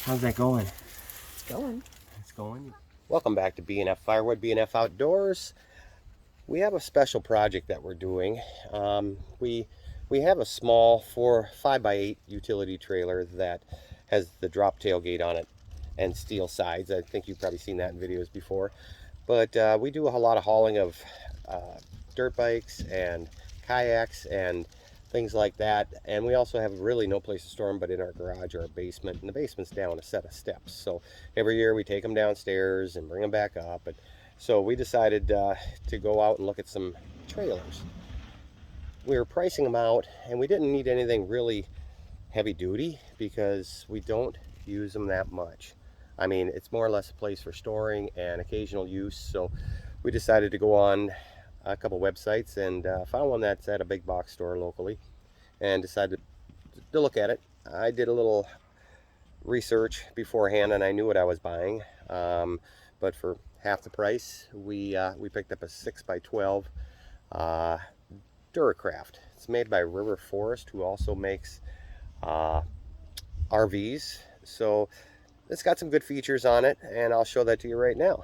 How's that going? It's going. It's going. Welcome back to B&F Firewood, B&F Outdoors. We have a special project that we're doing. We have a small 5x8 utility trailer that has the drop tailgate on it and steel sides. I think you've probably seen that in videos before. But we do a lot of hauling of dirt bikes and kayaks and things like that, and we also have really no place to store them but in our garage or our basement, and the basement's down a set of steps, so every year we take them downstairs and bring them back up. And so we decided to go out and look at some trailers. We were pricing them out, and we didn't need anything really heavy duty because we don't use them that much. I mean, it's more or less a place for storing and occasional use, so we decided to go on a couple websites and found one that's at a big box store locally and decided to look at it. I did a little research beforehand and I knew what I was buying, but for half the price we picked up a 6x12 Duracraft. It's made by River Forest, who also makes RVs, so it's got some good features on it, and I'll show that to you right now.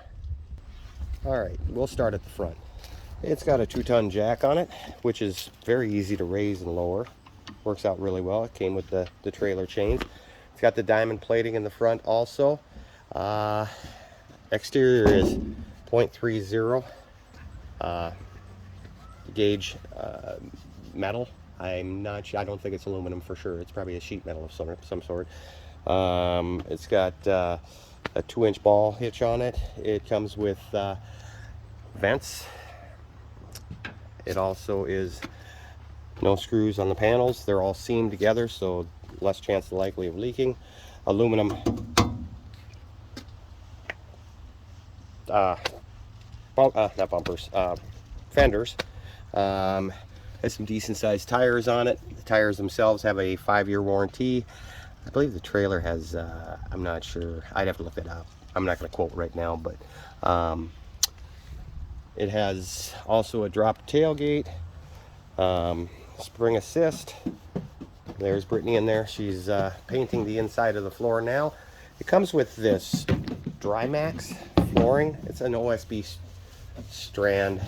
Alright, we'll start at the front. It's got a 2-ton jack on it, which is very easy to raise and lower. Works out really well. It came with the trailer chains. It's got the diamond plating in the front also. Exterior is 0.30 gauge metal. I'm not sure. I don't think it's aluminum for sure. It's probably a sheet metal of some sort. It's got a 2-inch ball hitch on it. It comes with vents. It also is no screws on the panels. They're all seamed together, so less chance likely of leaking. Aluminum not bumpers, fenders. Has some decent sized tires on it. The tires themselves have a 5-year warranty. I believe the trailer has, I'm not sure, I'd have to look that up. I'm not going to quote right now, but it has also a drop tailgate, spring assist. There's Brittany in there. She's painting the inside of the floor now. It comes with this Drymax flooring. It's an OSB strand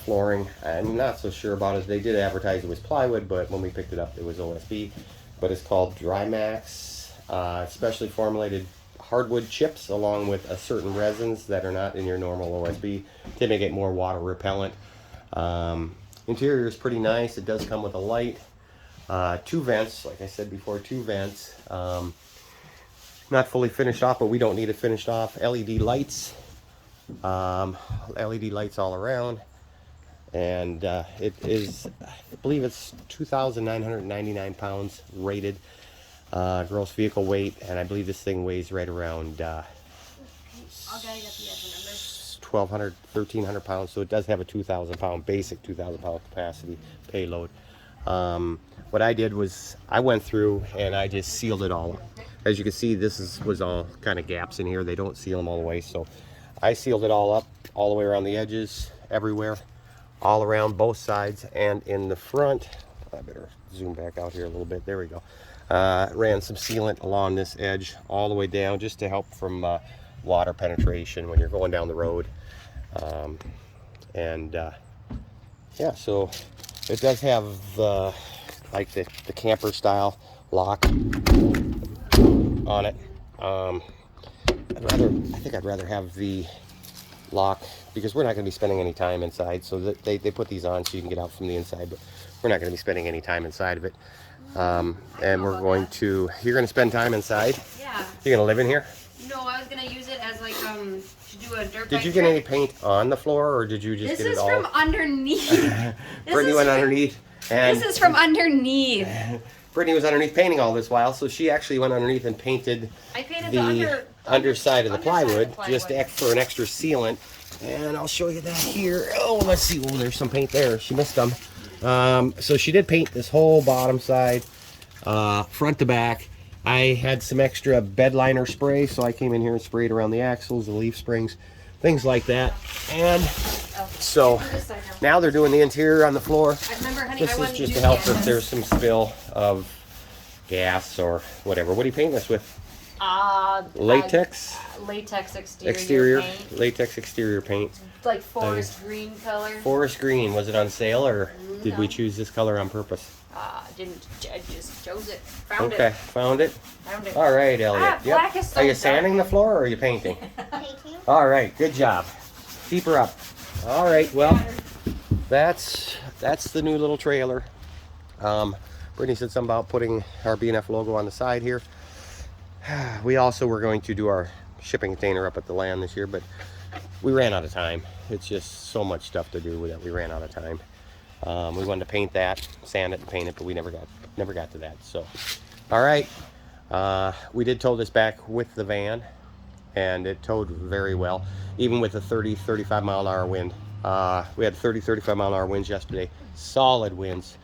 flooring. I'm not so sure about it. They did advertise it was plywood, but when we picked it up it was OSB. But it's called Drymax, specially formulated hardwood chips along with a certain resins that are not in your normal OSB to make it more water repellent. Interior is pretty nice. It does come with a light, 2 vents, like I said before, 2 vents. Not fully finished off, but we don't need it finished off. LED lights, LED lights all around, and it is, I believe it's 2,999 pounds rated. Gross vehicle weight, and I believe this thing weighs right around 1,200, 1,300 pounds, so it does have a 2,000 pound, basic 2,000 pound capacity payload. What I did was I went through and I just sealed it all up. As you can see, this was all kind of gaps in here. They don't seal them all the way, so I sealed it all up all the way around the edges, everywhere, all around both sides and in the front. I better zoom back out here a little bit. There we go. Ran some sealant along this edge all the way down just to help from water penetration when you're going down the road. Yeah, so it does have like the camper style lock on it. I think I'd rather have the lock because we're not going to be spending any time inside, so that they put these on so you can get out from the inside, but we're not going to be spending any time inside of it. And we're going to, you're going to spend time inside? Yeah. You're going to live in here? No, I was going to use it as like, to do a dirt bike. Did you get any paint on the floor, or did you just get it all? This is from underneath. Brittany went underneath. And this is from underneath. Brittany was underneath painting all this while, so she actually went underneath and painted the underside of the plywood, just for an extra sealant. And I'll show you that here. Oh, let's see. Oh, there's some paint there. She missed some. So she did paint this whole bottom side, front to back. I had some extra bed liner spray, so I came in here and sprayed around the axles, the leaf springs, things like that. And so now they're doing the interior on the floor. This is just to help if there's some spill of gas or whatever. What are you painting this with? Latex? Latex exterior paint. Latex exterior paint. Like forest green color. Forest green. Was it on sale, or did we No. choose this color on purpose? Didn't. I just chose it. Found Okay, it. found it. Found it. All right, Elliot. Black is so Are you dark. sanding the floor, or are you painting? Painting. All right, good job. Keep her up. All right, well, that's the new little trailer. Brittany said something about putting our BNF logo on the side here. We also were going to do our shipping container up at the land this year, but we ran out of time. It's just so much stuff to do that we ran out of time. We wanted to paint that, sand it, and paint it, but we never got to that. So, all right, we did tow this back with the van, and it towed very well, even with a 30-35 mile an hour wind. We had 30-35 mile an hour winds yesterday, solid winds.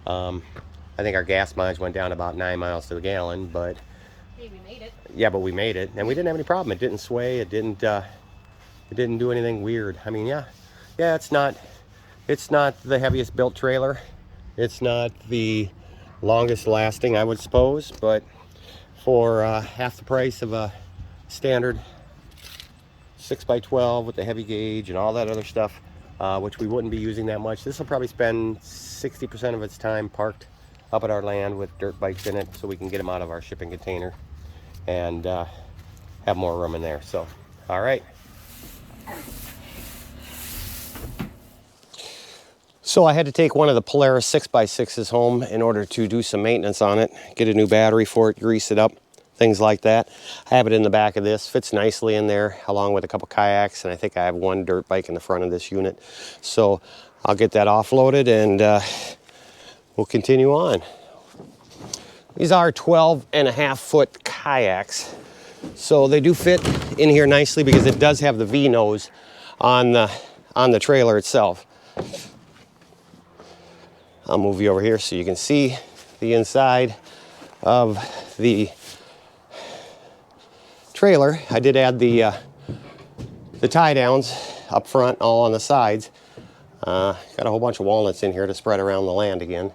I think our gas mileage went down about 9 miles to the gallon, but Hey, we made it. yeah, but we made it, and we didn't have any problem. It didn't sway. It didn't do anything weird. I mean, yeah, it's not the heaviest built trailer. It's not the longest lasting, I would suppose, but for half the price of a standard 6x12 with the heavy gauge and all that other stuff, which we wouldn't be using that much, this will probably spend 60% of its time parked up at our land with dirt bikes in it, so we can get them out of our shipping container and have more room in there. So, all right. So I had to take one of the Polaris 6x6s home in order to do some maintenance on it, get a new battery for it, grease it up, things like that. I have it in the back of this, fits nicely in there, along with a couple kayaks, and I think I have one dirt bike in the front of this unit. So I'll get that offloaded, and we'll continue on. These are 12.5-foot kayaks, so they do fit in here nicely because it does have the V-nose on the trailer itself. I'll move you over here so you can see the inside of the trailer. I did add the tie downs up front, all on the sides. Got a whole bunch of walnuts in here to spread around the land again.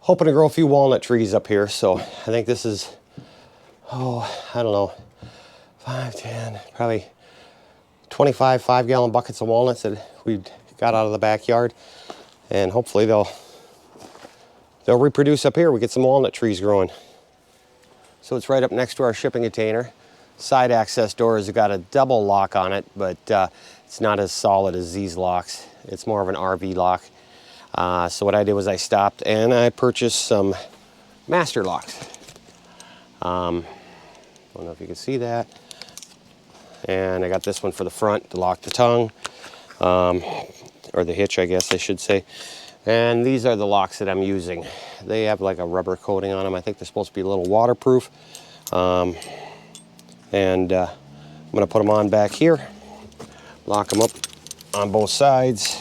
Hoping to grow a few walnut trees up here. So I think this is, I don't know, 5, 10, probably 25 5-gallon buckets of walnuts that we got out of the backyard. And hopefully they'll reproduce up here. We get some walnut trees growing. So it's right up next to our shipping container. Side access door has got a double lock on it, but it's not as solid as these locks. It's more of an RV lock. So what I did was I stopped and I purchased some master locks. I don't know if you can see that. And I got this one for the front to lock the tongue, or the hitch, I guess I should say. And these are the locks that I'm using. They have like a rubber coating on them. I think they're supposed to be a little waterproof. I'm gonna put them on back here, lock them up on both sides.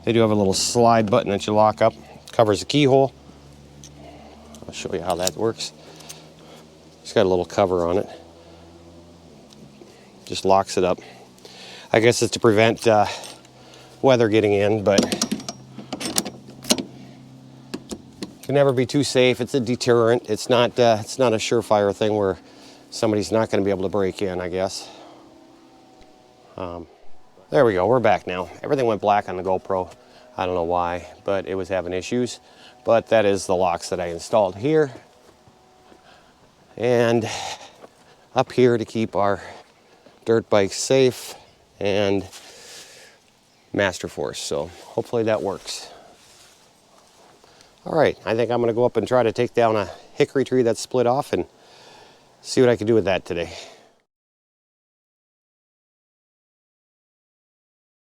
They do have a little slide button that you lock up, covers the keyhole. I'll show you how that works. It's got a little cover on it. Just locks it up. I guess it's to prevent weather getting in, but can never be too safe. It's a deterrent. It's not a surefire thing where somebody's not going to be able to break in, I guess. There we go. We're back now. Everything went black on the GoPro. I don't know why, but it was having issues. But that is the locks that I installed here. And up here to keep our dirt bikes safe and master force. So hopefully that works. All right, I think I'm gonna go up and try to take down a hickory tree that's split off and see what I can do with that today.